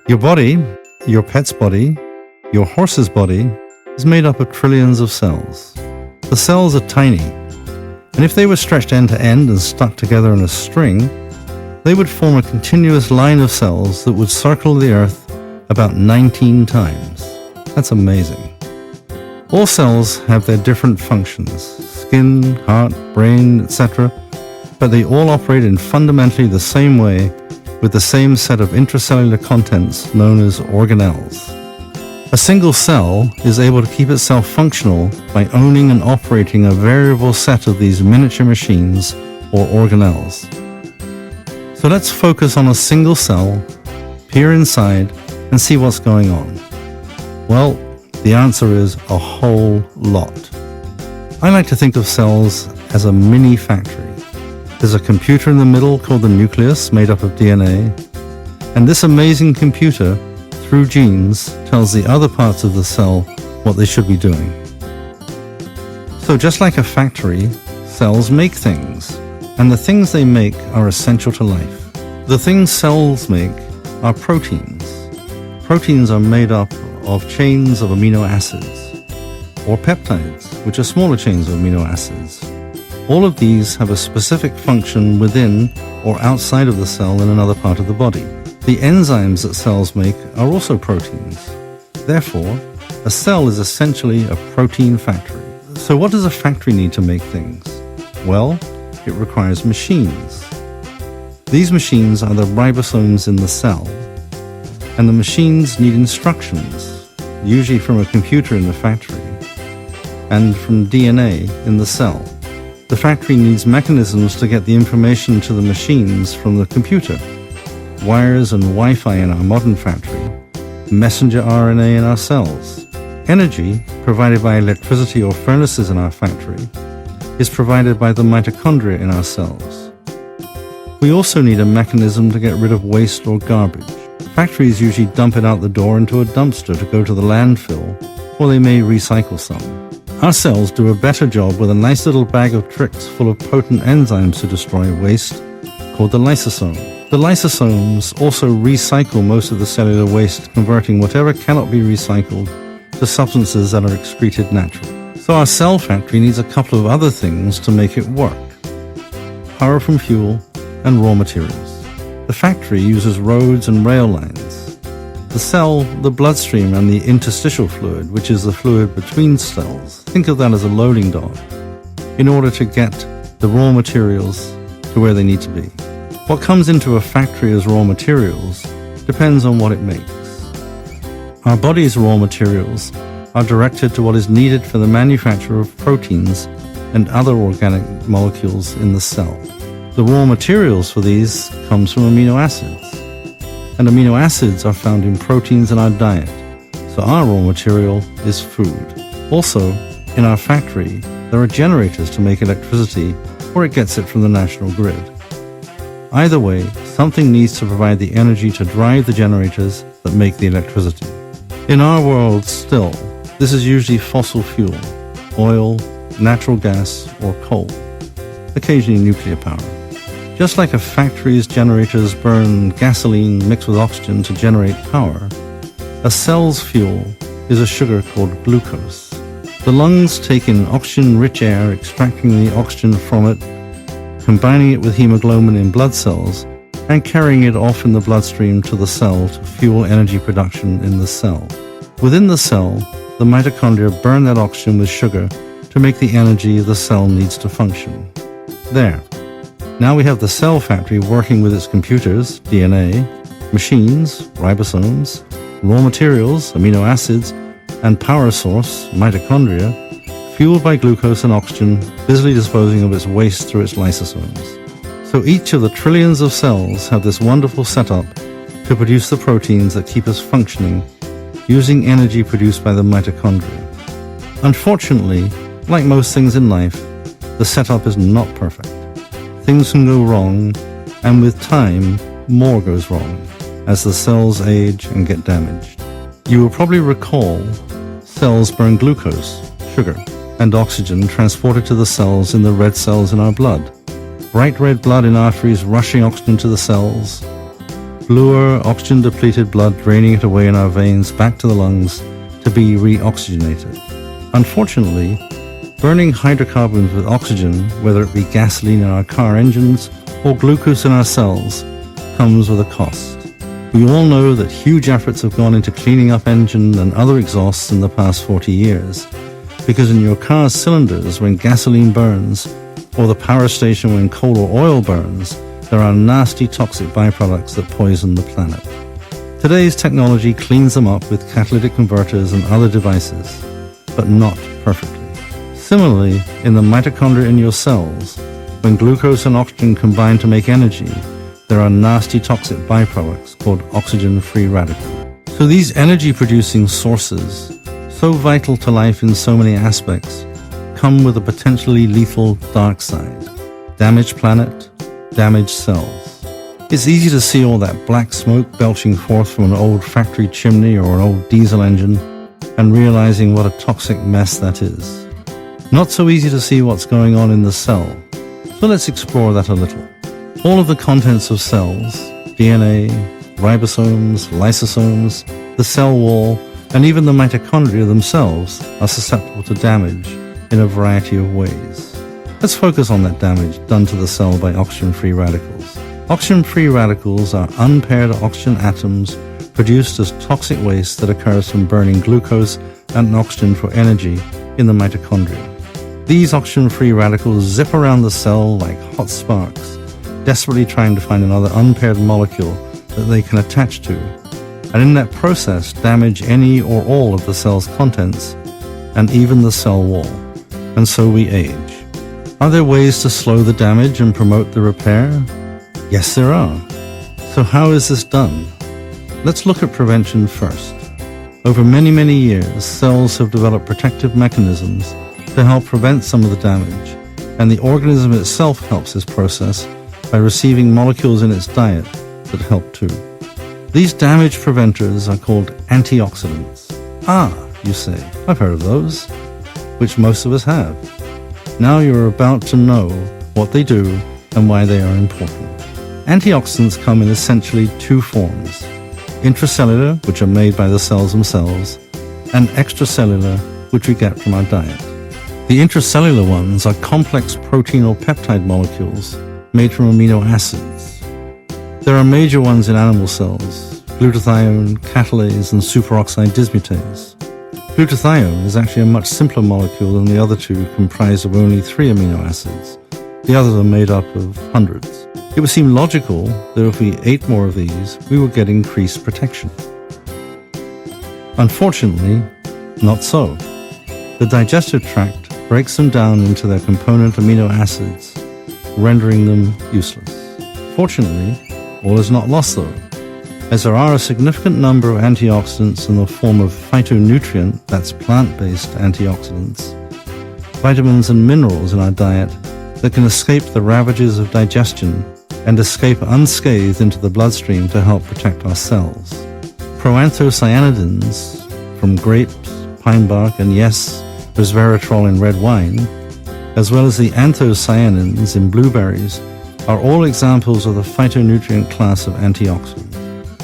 Your body, your pet's body, your horse's body, is made up of trillions of cells. The cells are tiny, and if they were stretched end to end and stuck together in a string, they would form a continuous line of cells that would circle the Earth about 19 times. That's amazing. All cells have their different functions, skin, heart, brain, etc., but they all operate in fundamentally the same way with the same set of intracellular contents known as organelles. A single cell is able to keep itself functional by owning and operating a variable set of these miniature machines or organelles. So let's focus on a single cell, peer inside, and see what's going on. Well, the answer is a whole lot. I like to think of cells as a mini factory. There's a computer in the middle called the nucleus, made up of DNA, and this amazing computer, through genes, tells the other parts of the cell what they should be doing. So just like a factory, cells make things, and the things they make are essential to life. The things cells make are proteins. Proteins are made up of chains of amino acids, or peptides, which are smaller chains of amino acids. All of these have a specific function within or outside of the cell in another part of the body. The enzymes that cells make are also proteins. Therefore, a cell is essentially a protein factory. So what does a factory need to make things? Well, it requires machines. These machines are the ribosomes in the cell, and the machines need instructions, usually from a computer in the factory, and from DNA in the cell. The factory needs mechanisms to get the information to the machines from the computer. Wires and Wi-Fi in our modern factory, messenger RNA in our cells. Energy, provided by electricity or furnaces in our factory, is provided by the mitochondria in our cells. We also need a mechanism to get rid of waste or garbage. Factories usually dump it out the door into a dumpster to go to the landfill, or they may recycle some. Our cells do a better job with a nice little bag of tricks full of potent enzymes to destroy waste, called the lysosome. The lysosomes also recycle most of the cellular waste, converting whatever cannot be recycled to substances that are excreted naturally. So our cell factory needs a couple of other things to make it work: power from fuel and raw materials. The factory uses roads and rail lines. The cell, the bloodstream, and the interstitial fluid, which is the fluid between cells. Think of that as a loading dock, in order to get the raw materials to where they need to be. What comes into a factory as raw materials depends on what it makes. Our body's raw materials are directed to what is needed for the manufacture of proteins and other organic molecules in the cell. The raw materials for these comes from amino acids, and amino acids are found in proteins in our diet, so our raw material is food. Also, in our factory, there are generators to make electricity, or it gets it from the national grid. Either way, something needs to provide the energy to drive the generators that make the electricity. In our world still, this is usually fossil fuel, oil, natural gas, or coal, occasionally nuclear power. Just like a factory's generators burn gasoline mixed with oxygen to generate power, a cell's fuel is a sugar called glucose. The lungs take in oxygen-rich air, extracting the oxygen from it, combining it with hemoglobin in blood cells, and carrying it off in the bloodstream to the cell to fuel energy production in the cell. Within the cell, the mitochondria burn that oxygen with sugar to make the energy the cell needs to function. There. Now we have the cell factory working with its computers, DNA, machines, ribosomes, raw materials, amino acids, and power source, mitochondria, fueled by glucose and oxygen, busily disposing of its waste through its lysosomes. So each of the trillions of cells have this wonderful setup to produce the proteins that keep us functioning, using energy produced by the mitochondria. Unfortunately, like most things in life, the setup is not perfect. Things can go wrong, and with time, more goes wrong as the cells age and get damaged. You will probably recall cells burn glucose, sugar, and oxygen transported to the cells in the red cells in our blood. Bright red blood in arteries rushing oxygen to the cells, bluer, oxygen-depleted blood draining it away in our veins back to the lungs to be re-oxygenated. Unfortunately, burning hydrocarbons with oxygen, whether it be gasoline in our car engines or glucose in our cells, comes with a cost. We all know that huge efforts have gone into cleaning up engine and other exhausts in the past 40 years, because in your car's cylinders when gasoline burns, or the power station when coal or oil burns, there are nasty toxic byproducts that poison the planet. Today's technology cleans them up with catalytic converters and other devices, but not perfectly. Similarly, in the mitochondria in your cells, when glucose and oxygen combine to make energy, there are nasty toxic byproducts called oxygen-free radicals. So these energy-producing sources, so vital to life in so many aspects, come with a potentially lethal dark side. Damaged planet, damaged cells. It's easy to see all that black smoke belching forth from an old factory chimney or an old diesel engine and realizing what a toxic mess that is. Not so easy to see what's going on in the cell. So let's explore that a little. All of the contents of cells, DNA, ribosomes, lysosomes, the cell wall, and even the mitochondria themselves are susceptible to damage in a variety of ways. Let's focus on that damage done to the cell by oxygen-free radicals. Oxygen-free radicals are unpaired oxygen atoms produced as toxic waste that occurs from burning glucose and oxygen for energy in the mitochondria. These oxygen-free radicals zip around the cell like hot sparks, desperately trying to find another unpaired molecule that they can attach to, and in that process damage any or all of the cell's contents and even the cell wall, and so we age. Are there ways to slow the damage and promote the repair? Yes, there are. So how is this done? Let's look at prevention first. Over many years, cells have developed protective mechanisms to help prevent some of the damage, and the organism itself helps this process by receiving molecules in its diet that help too. These damage preventers are called antioxidants. Ah, you say, I've heard of those, which most of us have. Now you're about to know what they do and why they are important. Antioxidants come in essentially two forms: intracellular, which are made by the cells themselves, and extracellular, which we get from our diet. The intracellular ones are complex protein or peptide molecules made from amino acids. There are major ones in animal cells: glutathione, catalase, and superoxide dismutase. Glutathione is actually a much simpler molecule than the other two, comprised of only 3 amino acids. The others are made up of hundreds. It would seem logical that if we ate more of these, we would get increased protection. Unfortunately, not so. The digestive tract breaks them down into their component amino acids, rendering them useless. Fortunately, all is not lost though, as there are a significant number of antioxidants in the form of phytonutrient, that's plant-based antioxidants, vitamins and minerals in our diet that can escape the ravages of digestion and escape unscathed into the bloodstream to help protect our cells. Proanthocyanidins from grapes, pine bark, and yes, resveratrol in red wine, as well as the anthocyanins in blueberries, are all examples of the phytonutrient class of antioxidants.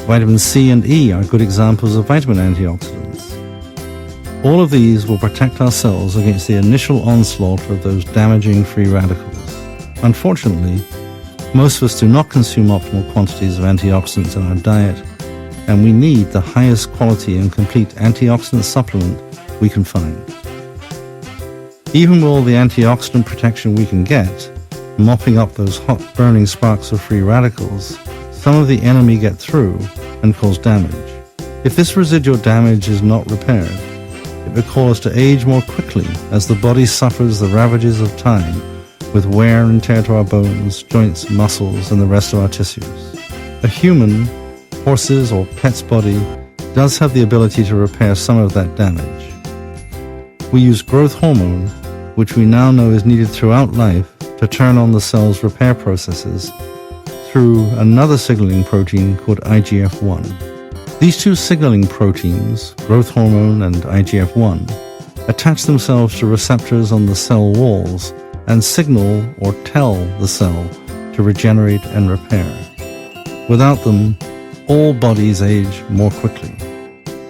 Vitamin C and E are good examples of vitamin antioxidants. All of these will protect our cells against the initial onslaught of those damaging free radicals. Unfortunately, most of us do not consume optimal quantities of antioxidants in our diet, and we need the highest quality and complete antioxidant supplement we can find. Even with all the antioxidant protection we can get, mopping up those hot burning sparks of free radicals, some of the enemy get through and cause damage. If this residual damage is not repaired, it will cause us to age more quickly as the body suffers the ravages of time with wear and tear to our bones, joints, muscles, and the rest of our tissues. A human, horse's, or pet's body does have the ability to repair some of that damage. We use growth hormone, which we now know is needed throughout life to turn on the cell's repair processes through another signaling protein called IGF-1. These two signaling proteins, growth hormone and IGF-1, attach themselves to receptors on the cell walls and signal or tell the cell to regenerate and repair. Without them, all bodies age more quickly.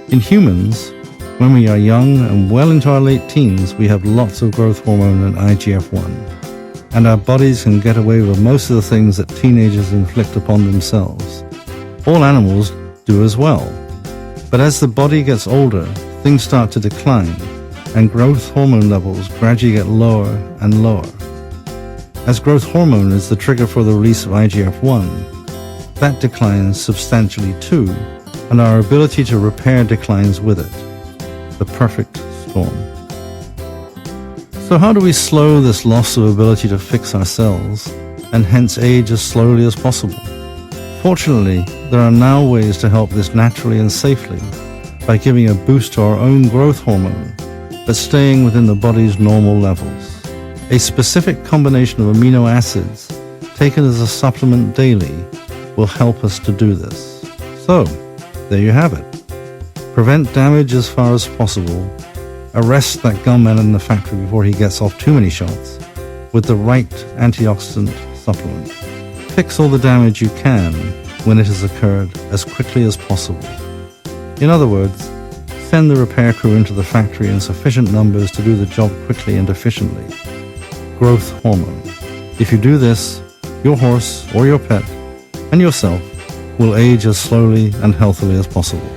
In humans, when we are young and well into our late teens, we have lots of growth hormone and IGF-1, and our bodies can get away with most of the things that teenagers inflict upon themselves. All animals do as well. But as the body gets older, things start to decline, and growth hormone levels gradually get lower and lower. As growth hormone is the trigger for the release of IGF-1, that declines substantially too, and our ability to repair declines with it. The perfect storm. So how do we slow this loss of ability to fix our cells, and hence age as slowly as possible? Fortunately, there are now ways to help this naturally and safely by giving a boost to our own growth hormone, but staying within the body's normal levels. A specific combination of amino acids taken as a supplement daily will help us to do this. So, there you have it. Prevent damage as far as possible. Arrest that gunman in the factory before he gets off too many shots with the right antioxidant supplement. Fix all the damage you can when it has occurred as quickly as possible. In other words, send the repair crew into the factory in sufficient numbers to do the job quickly and efficiently. Growth hormone. If you do this, your horse or your pet and yourself will age as slowly and healthily as possible.